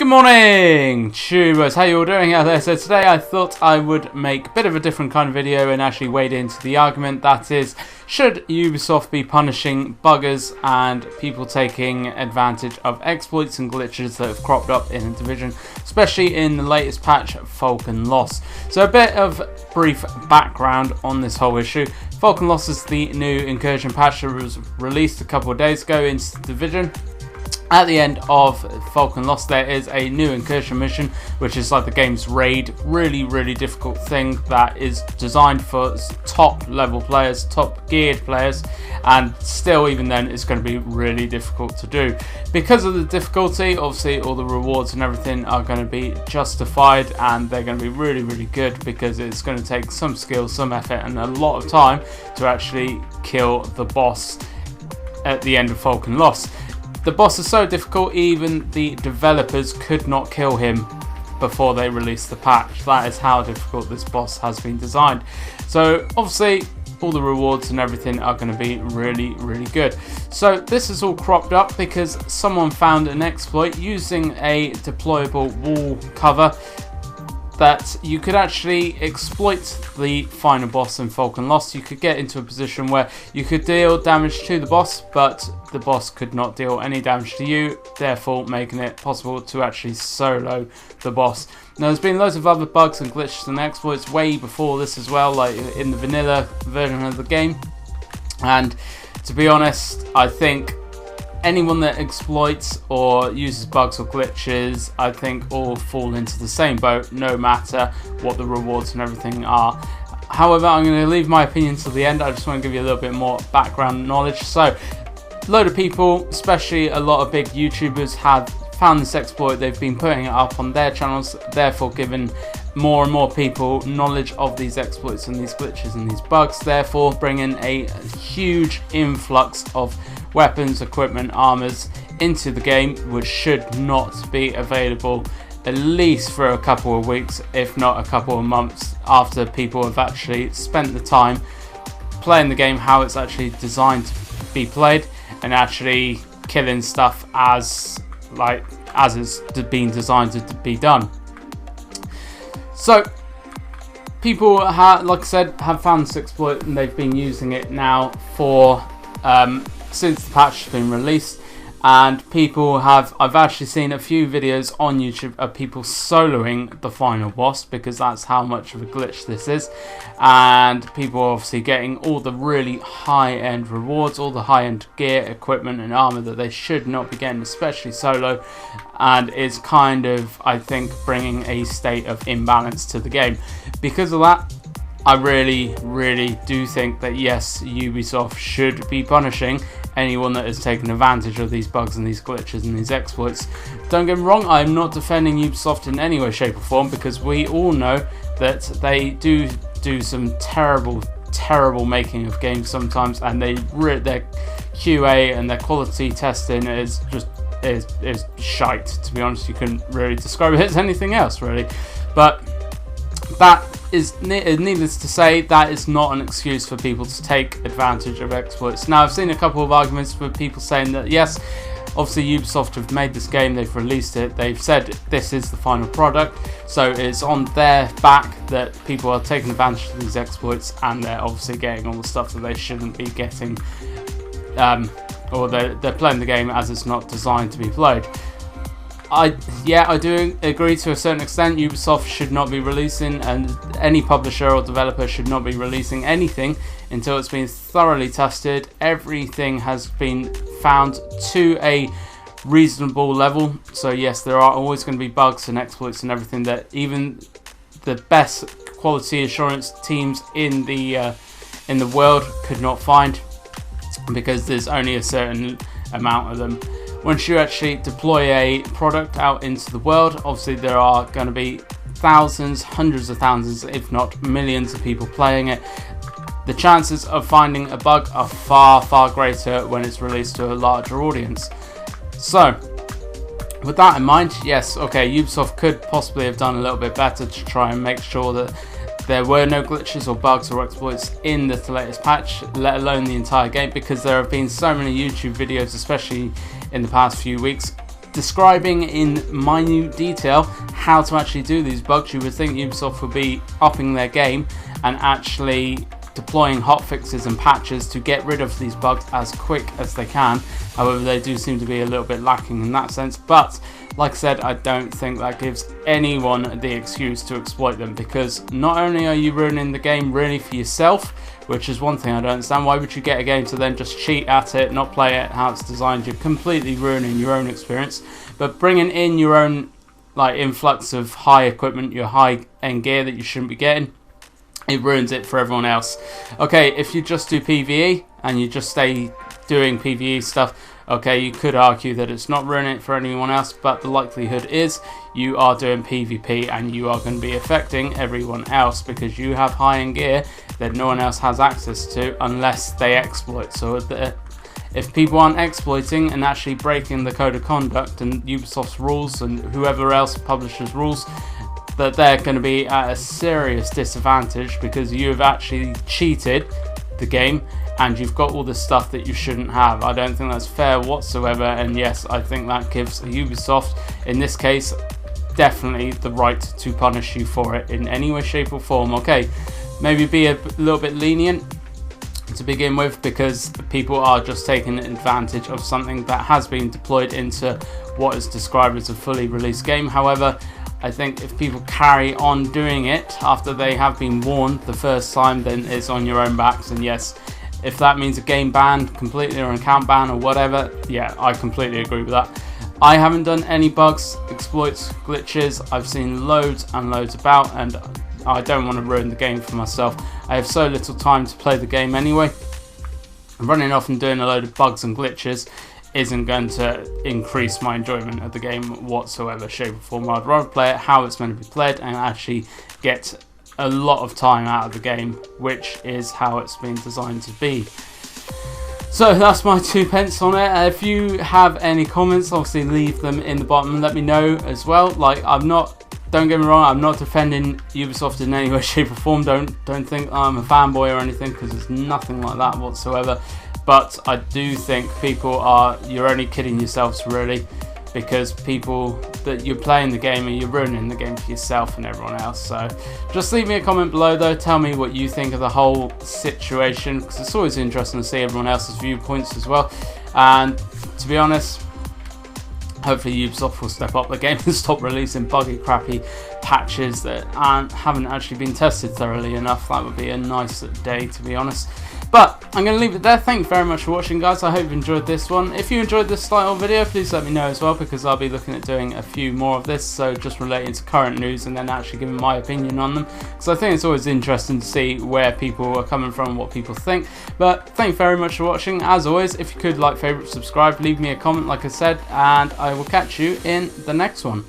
Good morning, tubers. How you all doing out there? So today I thought I would make a bit of a different kind of video and actually wade into the argument that is, should Ubisoft be punishing buggers and people taking advantage of exploits and glitches that have cropped up in the Division, especially in the latest patch, Falcon Loss. So a bit of brief background on this whole issue. Falcon Loss is the new incursion patch that was released a couple of days ago into the Division. At the end of Falcon Lost, there is a new incursion mission, which is like the game's raid. Really difficult thing that is designed for top level players, top geared players, and still even then it's going to be really difficult to do. Because of the difficulty, obviously all the rewards and everything are going to be justified, and they're going to be really good, because it's going to take some skill, some effort and a lot of time to actually kill the boss at the end of Falcon Lost. The boss is so difficult, even the developers could not kill him before they released the patch. That is how difficult this boss has been designed. So obviously all the rewards and everything are going to be really good. So this is all cropped up because someone found an exploit using a deployable wall cover that you could actually exploit the final boss in Falcon Lost. You could get into a position where you could deal damage to the boss, but the boss could not deal any damage to you, therefore making it possible to actually solo the boss. Now there's been loads of other bugs and glitches and exploits way before this as well, like in the vanilla version of the game, and to be honest, I think anyone that exploits or uses bugs or glitches, I think all fall into the same boat, no matter what the rewards and everything are. However, I'm going to leave my opinion till the end. I just want to give you a little bit more background knowledge. So, a load of people, especially a lot of big YouTubers, have found this exploit. They've been putting it up on their channels, therefore giving more and more people knowledge of these exploits and these glitches and these bugs, therefore bringing a huge influx of weapons, equipment, armors into the game, which should not be available at least for a couple of weeks, if not a couple of months, after people have actually spent the time playing the game how it's actually designed to be played, and actually killing stuff as it's been designed to be done. So people, like I said, have found this exploit and they've been using it now for since the patch has been released, and people I've actually seen a few videos on YouTube of people soloing the final boss, because that's how much of a glitch this is, and people are obviously getting all the really high-end rewards, all the high-end gear, equipment and armor that they should not be getting, especially solo, and it's kind of, I think, bringing a state of imbalance to the game. Because of that, I really do think that yes, Ubisoft should be punishing anyone that has taken advantage of these bugs and these glitches and these exploits. Don't get me wrong, I'm not defending Ubisoft in any way, shape or form, because we all know that they do some terrible making of games sometimes, and their QA and their quality testing is just is shite, to be honest. You couldn't really describe it as anything else really, but that is, needless to say, that is not an excuse for people to take advantage of exploits. Now, I've seen a couple of arguments for people saying that yes, obviously Ubisoft have made this game, they've released it, they've said this is the final product, so it's on their back that people are taking advantage of these exploits, and they're obviously getting all the stuff that they shouldn't be getting, or they're playing the game as it's not designed to be played. I do agree to a certain extent. Ubisoft should not be releasing, and any publisher or developer should not be releasing anything until it's been thoroughly tested. Everything has been found to a reasonable level. So yes, there are always going to be bugs and exploits and everything that even the best quality assurance teams in the world could not find, because there's only a certain amount of them. Once you actually deploy a product out into the world, obviously there are going to be thousands, hundreds of thousands, if not millions of people playing it. The chances of finding a bug are far greater when it's released to a larger audience. So, with that in mind, yes, okay, Ubisoft could possibly have done a little bit better to try and make sure that there were no glitches or bugs or exploits in the latest patch, let alone the entire game, because there have been so many YouTube videos, especially in the past few weeks, describing in minute detail how to actually do these bugs. You would think Ubisoft would be upping their game and actually deploying hotfixes and patches to get rid of these bugs as quick as they can. However, they do seem to be a little bit lacking in that sense, but like I said, I don't think that gives anyone the excuse to exploit them, because not only are you ruining the game really for yourself, which is one thing I don't understand. Why would you get a game to then just cheat at it, not play it how it's designed? You're completely ruining your own experience. But bringing in your own like influx of high equipment, your high end gear that you shouldn't be getting, it ruins it for everyone else. Okay, if you just do PvE and you just stay doing PvE stuff, okay, you could argue that it's not ruining it for anyone else, but the likelihood is you are doing PvP and you are going to be affecting everyone else, because you have high-end gear that no one else has access to unless they exploit. So if people aren't exploiting and actually breaking the code of conduct and Ubisoft's rules and whoever else publishes rules, that they're going to be at a serious disadvantage, because you've actually cheated the game and you've got all the stuff that you shouldn't have. I don't think that's fair whatsoever, and yes, I think that gives Ubisoft, in this case, definitely the right to punish you for it in any way, shape or form. Okay, maybe be a little bit lenient to begin with, because people are just taking advantage of something that has been deployed into what is described as a fully released game. However, I think if people carry on doing it after they have been warned the first time, then it's on your own backs. And yes, if that means a game ban completely or an account ban or whatever, yeah, I completely agree with that. I haven't done any bugs, exploits, glitches. I've seen loads and loads about, and I don't want to ruin the game for myself. I have so little time to play the game anyway. Running off and doing a load of bugs and glitches isn't going to increase my enjoyment of the game whatsoever, shape or form. I'd rather play it how it's meant to be played and actually get a lot of time out of the game, which is how it's been designed to be. So that's my 2 pence on it. If you have any comments, obviously leave them in the bottom and let me know as well. Like, don't get me wrong, I'm not defending Ubisoft in any way, shape or form. Don't think I'm a fanboy or anything, because it's nothing like that whatsoever. But I do think you're only kidding yourselves really, because people that you're playing the game and you're ruining the game for yourself and everyone else. So just leave me a comment below though, tell me what you think of the whole situation, because it's always interesting to see everyone else's viewpoints as well. And to be honest, hopefully Ubisoft will step up the game and stop releasing buggy, crappy patches that haven't actually been tested thoroughly enough. That would be a nice day, to be honest. But I'm going to leave it there. Thank you very much for watching, guys. I hope you enjoyed this one. If you enjoyed this style video, please let me know as well, because I'll be looking at doing a few more of this, so just relating to current news and then actually giving my opinion on them, because I think it's always interesting to see where people are coming from, what people think. But thank you very much for watching. As always, if you could like, favourite, subscribe, leave me a comment like I said, and I will catch you in the next one.